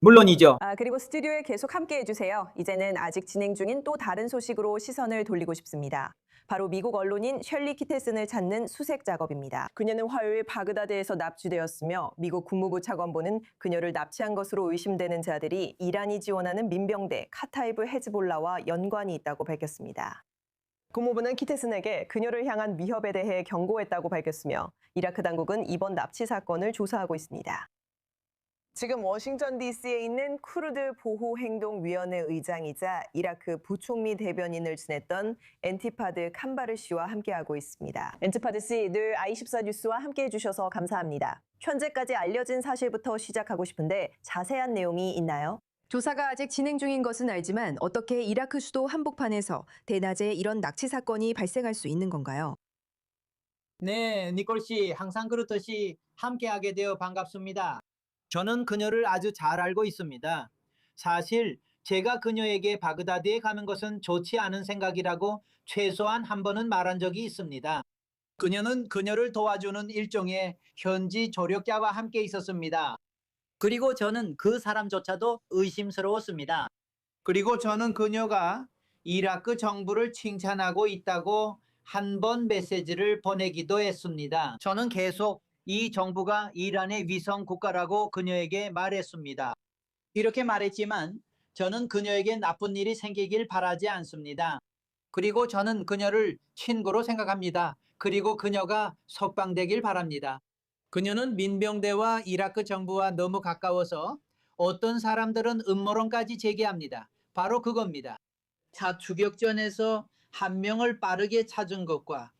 물론이죠. 그리고 스튜디오에 계속 함께 해주세요. 이제는 아직 진행 중인 또 다른 소식으로 시선을 돌리고 싶습니다. 바로 미국 언론인 셜리 키테슨을 찾는 수색 작업입니다. 그녀는 화요일 바그다드에서 납치되었으며 미국 국무부 차관보는 그녀를 납치한 것으로 의심되는 자들이 이란이 지원하는 민병대 카타이브 헤즈볼라와 연관이 있다고 밝혔습니다. 국무부는 키테슨에게 그녀를 향한 위협에 대해 경고했다고 밝혔으며 이라크 당국은 이번 납치 사건을 조사하고 있습니다. 지금 워싱턴 DC에 있는 쿠르드 보호행동위원회 의장이자 이라크 부총리 대변인을 지냈던 엔티파드 칸바르 씨와 함께하고 있습니다. 엔티파드 씨, 늘 i24 뉴스와 함께해 주셔서 감사합니다. 현재까지 알려진 사실부터 시작하고 싶은데 자세한 내용이 있나요? 조사가 아직 진행 중인 것은 알지만 어떻게 이라크 수도 한복판에서 대낮에 이런 납치 사건이 발생할 수 있는 건가요? 네, 니콜 씨, 항상 그렇듯이 함께하게 되어 반갑습니다. 저는 그녀를 아주 잘 알고 있습니다. 사실 제가 그녀에게 바그다드에 가는 것은 좋지 않은 생각이라고 최소한 한 번은 말한 적이 있습니다. 그녀는 그녀를 도와주는 일종의 현지 조력자와 함께 있었습니다. 그리고 저는 그 사람조차도 의심스러웠습니다. 그리고 저는 그녀가 이라크 정부를 칭찬하고 있다고 한 번 메시지를 보내기도 했습니다. 저는 계속 이 정부가 이란의 위성 국가라고 그녀에게 말했습니다. 이렇게 말했지만 저는 그녀에게 나쁜 일이 생기길 바라지 않습니다. 그리고 저는 그녀를 친구로 생각합니다. 그리고 그녀가 석방되길 바랍니다. 그녀는 민병대와 이라크 정부와 너무 가까워서 어떤 사람들은 음모론까지 제기합니다. 바로 그겁니다. 차 추격전에서 한 명을 빠르게 찾은 것과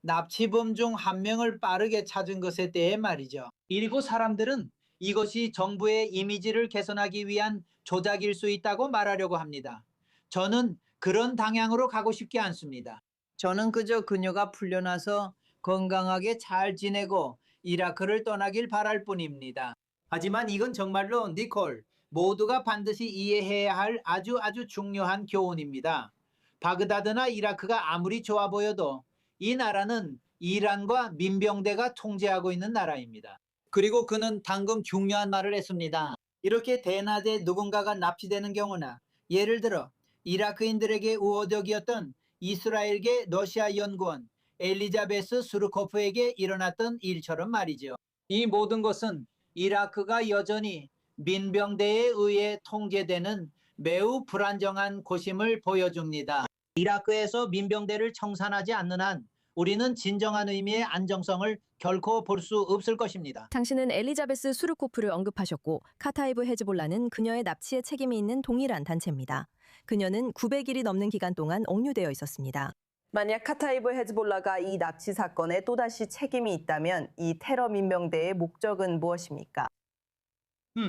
납치범 중 한 명을 빠르게 찾은 것에 대해 말이죠. 일부 사람들은 이것이 정부의 이미지를 개선하기 위한 조작일 수 있다고 말하려고 합니다. 저는 그런 방향으로 가고 싶지 않습니다. 저는 그저 그녀가 풀려나서 건강하게 잘 지내고 이라크를 떠나길 바랄 뿐입니다. 하지만 이건 정말로 니콜, 모두가 반드시 이해해야 할 아주 중요한 교훈입니다. 바그다드나 이라크가 아무리 좋아 보여도 이 나라는 이란과 민병대가 통제하고 있는 나라입니다. 그리고 그는 방금 중요한 말을 했습니다. 이렇게 대낮에 누군가가 납치되는 경우나 예를 들어 이라크인들에게 우호적이었던 이스라엘계 러시아 연구원 엘리자베스 수르코프에게 일어났던 일처럼 말이죠. 이 모든 것은 이라크가 여전히 민병대에 의해 통제되는 매우 불안정한 곳임을 보여줍니다. 이라크에서 민병대를 청산하지 않는 한 우리는 진정한 의미의 안정성을 결코 볼 수 없을 것입니다. 당신은 엘리자베스 수르코프를 언급하셨고 카타이브 헤즈볼라는 그녀의 납치에 책임이 있는 동일한 단체입니다. 그녀는 900일이 넘는 기간 동안 억류되어 있었습니다. 만약 카타이브 헤즈볼라가 이 납치 사건에 또다시 책임이 있다면 이 테러 민병대의 목적은 무엇입니까?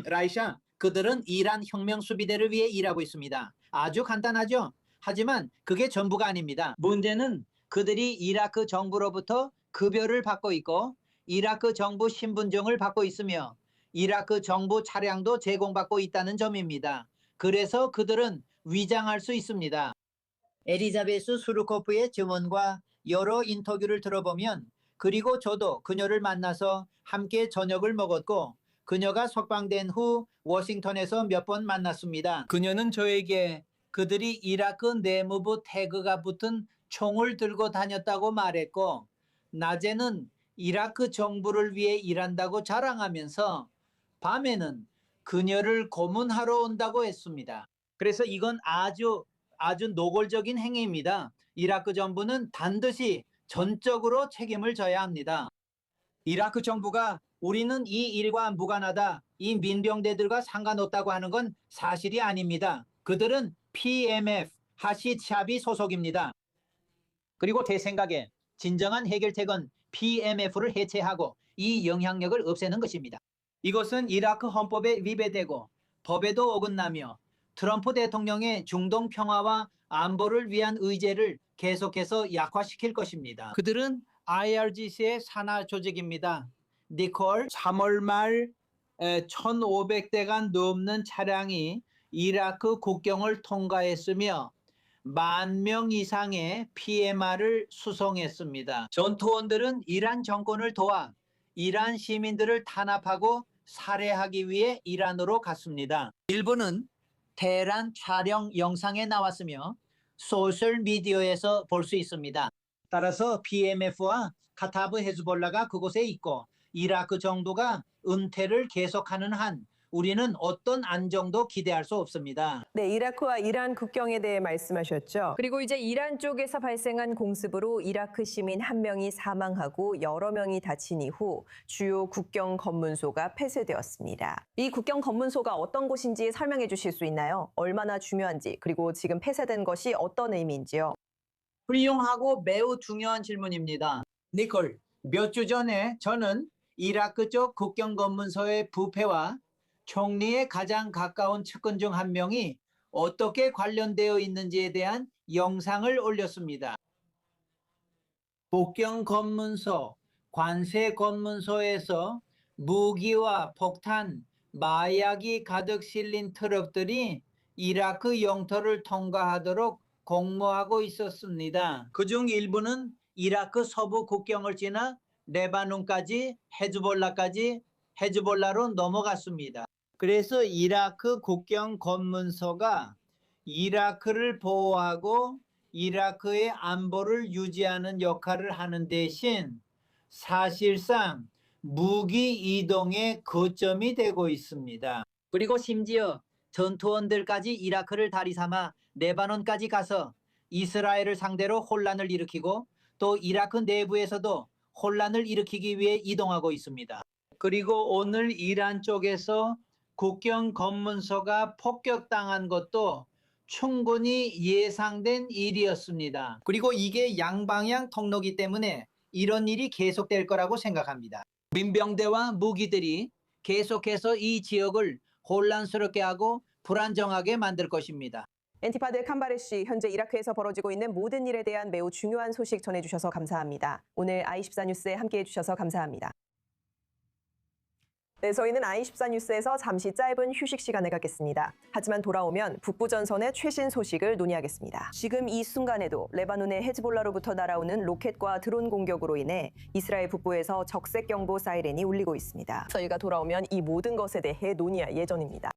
라이샤, 그들은 이란 혁명 수비대를 위해 일하고 있습니다. 아주 간단하죠? 하지만 그게 전부가 아닙니다. 문제는 그들이 이라크 정부로부터 급여를 받고 있고 이라크 정부 신분증을 받고 있으며 이라크 정부 차량도 제공받고 있다는 점입니다. 그래서 그들은 위장할 수 있습니다. 엘리자베스 수르코프의 증언과 여러 인터뷰를 들어보면 그리고 저도 그녀를 만나서 함께 저녁을 먹었고 그녀가 석방된 후 워싱턴에서 몇 번 만났습니다. 그녀는 저에게 그들이 이라크 내무부 태그가 붙은 총을 들고 다녔다고 말했고 낮에는 이라크 정부를 위해 일한다고 자랑하면서 밤에는 그녀를 고문하러 온다고 했습니다. 그래서 이건 아주 노골적인 행위입니다. 이라크 정부는 반드시 전적으로 책임을 져야 합니다. 이라크 정부가 우리는 이 일과 무관하다, 이 민병대들과 상관없다고 하는 건 사실이 아닙니다. 그들은 PMF, 하시 샤비 소속입니다. 그리고 제 생각에 진정한 해결책은 PMF를 해체하고 이 영향력을 없애는 것입니다. 이것은 이라크 헌법에 위배되고 법에도 어긋나며 트럼프 대통령의 중동 평화와 안보를 위한 의제를 계속해서 약화시킬 것입니다. 그들은 IRGC의 산하 조직입니다. 니콜, 3월 말 1,500대가 넘는 차량이 이라크 국경을 통과했으며 10,000명 이상의 PMR을 수송했습니다. 전투원들은 이란 정권을 도와 이란 시민들을 탄압하고 살해하기 위해 이란으로 갔습니다. 일부는 테헤란 촬영 영상에 나왔으며 소셜 미디어에서 볼 수 있습니다. 따라서 PMF와 카타브 헤즈볼라가 그곳에 있고 이라크 정부가 은퇴를 계속하는 한 우리는 어떤 안정도 기대할 수 없습니다. 네, 이라크와 이란 국경에 대해 말씀하셨죠. 그리고 이제 이란 쪽에서 발생한 공습으로 이라크 시민 1명이 사망하고 여러 명이 다친 이후 주요 국경 검문소가 폐쇄되었습니다. 이 국경 검문소가 어떤 곳인지 설명해 주실 수 있나요? 얼마나 중요한지, 그리고 지금 폐쇄된 것이 어떤 의미인지요? 훌륭하고 매우 중요한 질문입니다. 니콜, 몇 주 전에 저는 이라크 쪽 국경 검문소의 부패와 총리에 가장 가까운 측근 중 한 명이 어떻게 관련되어 있는지에 대한 영상을 올렸습니다. 국경 검문소, 관세 검문소에서 무기와 폭탄, 마약이 가득 실린 트럭들이 이라크 영토를 통과하도록 공모하고 있었습니다. 그중 일부는 이라크 서부 국경을 지나 레바논까지 헤즈볼라로 넘어갔습니다. 그래서 이라크 국경 검문소가 이라크를 보호하고 이라크의 안보를 유지하는 역할을 하는 대신 사실상 무기 이동의 거점이 되고 있습니다. 그리고 심지어 전투원들까지 이라크를 다리 삼아 레바논까지 가서 이스라엘을 상대로 혼란을 일으키고 또 이라크 내부에서도 혼란을 일으키기 위해 이동하고 있습니다. 그리고 오늘 이란 쪽에서 국경 검문소가 폭격당한 것도 충분히 예상된 일이었습니다. 그리고 이게 양방향 통로이기 때문에 이런 일이 계속될 거라고 생각합니다. 민병대와 무기들이 계속해서 이 지역을 혼란스럽게 하고 불안정하게 만들 것입니다. 엔티파드 칸바르 씨, 현재 이라크에서 벌어지고 있는 모든 일에 대한 매우 중요한 소식 전해주셔서 감사합니다. 오늘 i24 뉴스에 함께해 주셔서 감사합니다. 네, 저희는 i24 뉴스에서 잠시 짧은 휴식 시간을 갖겠습니다. 하지만 돌아오면 북부 전선의 최신 소식을 논의하겠습니다. 지금 이 순간에도 레바논의 헤즈볼라로부터 날아오는 로켓과 드론 공격으로 인해 이스라엘 북부에서 적색 경보 사이렌이 울리고 있습니다. 저희가 돌아오면 이 모든 것에 대해 논의할 예정입니다.